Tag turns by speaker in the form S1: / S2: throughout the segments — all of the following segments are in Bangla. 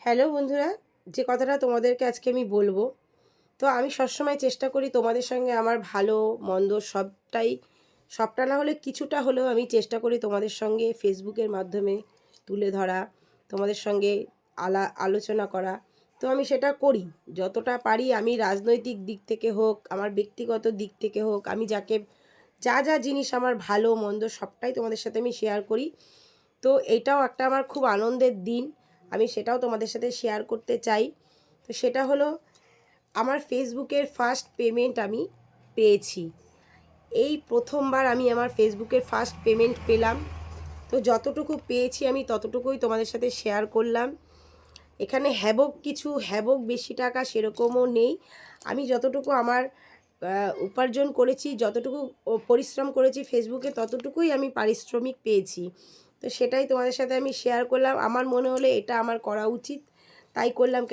S1: হ্যালো বন্ধুরা, যে কথাটা তোমাদেরকে আজকে আমি বলবো, তো আমি সবসময় চেষ্টা করি তোমাদের সঙ্গে আমার ভালো মন্দ সবটা না হলে কিছুটা হলেও আমি চেষ্টা করি তোমাদের সঙ্গে ফেসবুকের মাধ্যমে তুলে ধরা, তোমাদের সঙ্গে আলোচনা করা। তো আমি সেটা করি যতটা পারি। আমি রাজনৈতিক দিক থেকে হোক, আমার ব্যক্তিগত দিক থেকে হোক, আমি যা জিনিস আমার ভালো মন্দ সবটাই তোমাদের সাথে আমি শেয়ার করি। তো এইটাও একটা আমার খুব আনন্দের দিন, আমি সেটাও তোমাদের সাথে শেয়ার করতে চাই। তো সেটা হলো, আমার ফেসবুকের ফার্স্ট পেমেন্ট আমি পেয়েছি। এই প্রথমবার আমি আমার ফেসবুকের ফার্স্ট পেমেন্ট পেলাম। তো যতটুকু পেয়েছি আমি ততটুকুই তোমাদের সাথে শেয়ার করলাম। এখানে হ্যাবক বেশি টাকা সেরকমও নেই। আমি যতটুকু আমার উপার্জন করেছি, যতটুকু পরিশ্রম করেছি ফেসবুকে, ততটুকুই আমি পারিশ্রমিক পেয়েছি। তো সেটাই তোমাদের সাথে আমি শেয়ার করলাম। আমার মনে হলো এটা আমার করা উচিত, তাই করলাম।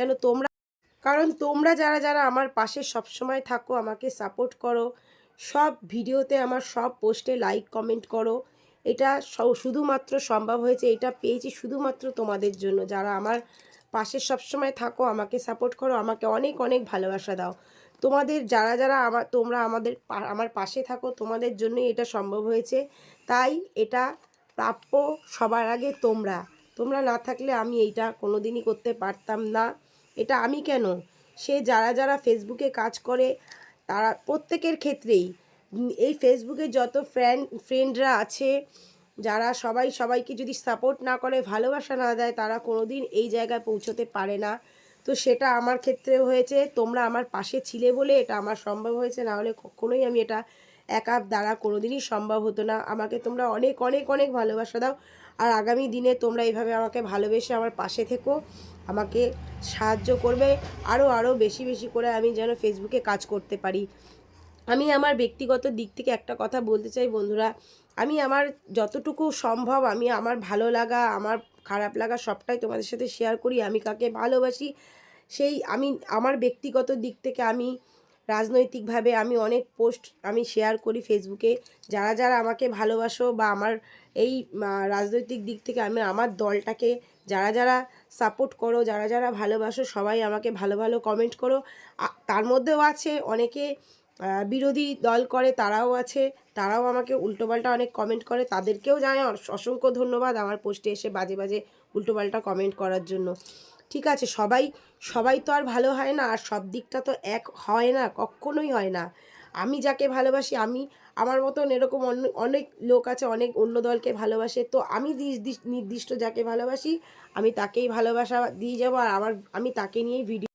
S1: কারণ তোমরা যারা যারা আমার পাশে সবসময় থাকো, আমাকে সাপোর্ট করো, সব ভিডিওতে আমার সব পোস্টে লাইক কমেন্ট করো, এটা শুধুমাত্র সম্ভব হয়েছে, এটা পেয়েছি শুধুমাত্র তোমাদের জন্য। যারা আমার পাশে সবসময় থাকো, আমাকে সাপোর্ট করো, আমাকে অনেক অনেক ভালোবাসা দাও। যারা যারা তোমরা আমার পাশে থাকো, তোমাদের জন্যই এটা সম্ভব হয়েছে। তাই এটা প্রাপ্য সবার আগে তোমরা না থাকলে আমি এইটা কোনো দিনই করতে পারতাম না। এটা আমি কেন, যারা যারা ফেসবুকে কাজ করে তারা প্রত্যেকের ক্ষেত্রেই, এই ফেসবুকে যত ফ্রেন্ডরা আছে, যারা সবাইকে যদি সাপোর্ট না করে, ভালোবাসা না দেয়, তারা কোনো দিন এই জায়গায় পৌঁছতে পারে না। তো সেটা আমার ক্ষেত্রেও হয়েছে। তোমরা আমার পাশে ছিলে বলে এটা আমার সম্ভব হয়েছে, না হলে কখনোই আমি এটা একা দ্বারা কোনো দিনই সম্ভব হতো না। আমাকে তোমরা অনেক অনেক অনেক ভালোবাসা দাও, আর আগামী দিনে তোমরা এইভাবে আমাকে ভালোবেসে আমার পাশে থেকো, আমাকে সাহায্য করবে আরও বেশি বেশি করে আমি যেন ফেসবুকে কাজ করতে পারি। আমি আমার ব্যক্তিগত দিক থেকে একটা কথা বলতে চাই বন্ধুরা, আমি আমার যতটুকু সম্ভব আমি আমার ভালো লাগা, আমার খারাপ লাগা সবটাই তোমাদের সাথে শেয়ার করি। আমি কাকে ভালোবাসি আমি আমার ব্যক্তিগত দিক থেকে আমি রাজনৈতিকভাবে আমি অনেক পোস্ট আমি শেয়ার করি ফেসবুকে। যারা যারা আমাকে ভালোবাসো বা আমার এই রাজনৈতিক দিক থেকে আমার দলটাকে যারা যারা সাপোর্ট করো, যারা যারা ভালোবাসো, সবাই আমাকে ভালো ভালো কমেন্ট করো। তার মধ্যেও আছে অনেকে বিরোধী দল করে, তারাও আমাকে উল্টোপাল্টা অনেক কমেন্ট করে। তাদেরকেও জানাই অসংখ্য ধন্যবাদ আমার পোস্টে এসে বাজে বাজে উল্টোপাল্টা কমেন্ট করার জন্য। ঠিক আছে, সবাই তো আর ভালো হয় না, আর সব দিকটা তো এক হয় না, কখনোই হয় না। আমি যাকে ভালোবাসি, আমার মতন এরকম অনেক লোক আছে, অনেক অন্য দলকে ভালোবাসে। তো আমি নির্দিষ্ট যাকে ভালোবাসি, আমি তাকেই ভালোবাসা দিয়ে যাবো, আর আমি তাকে নিয়েই ভিডিও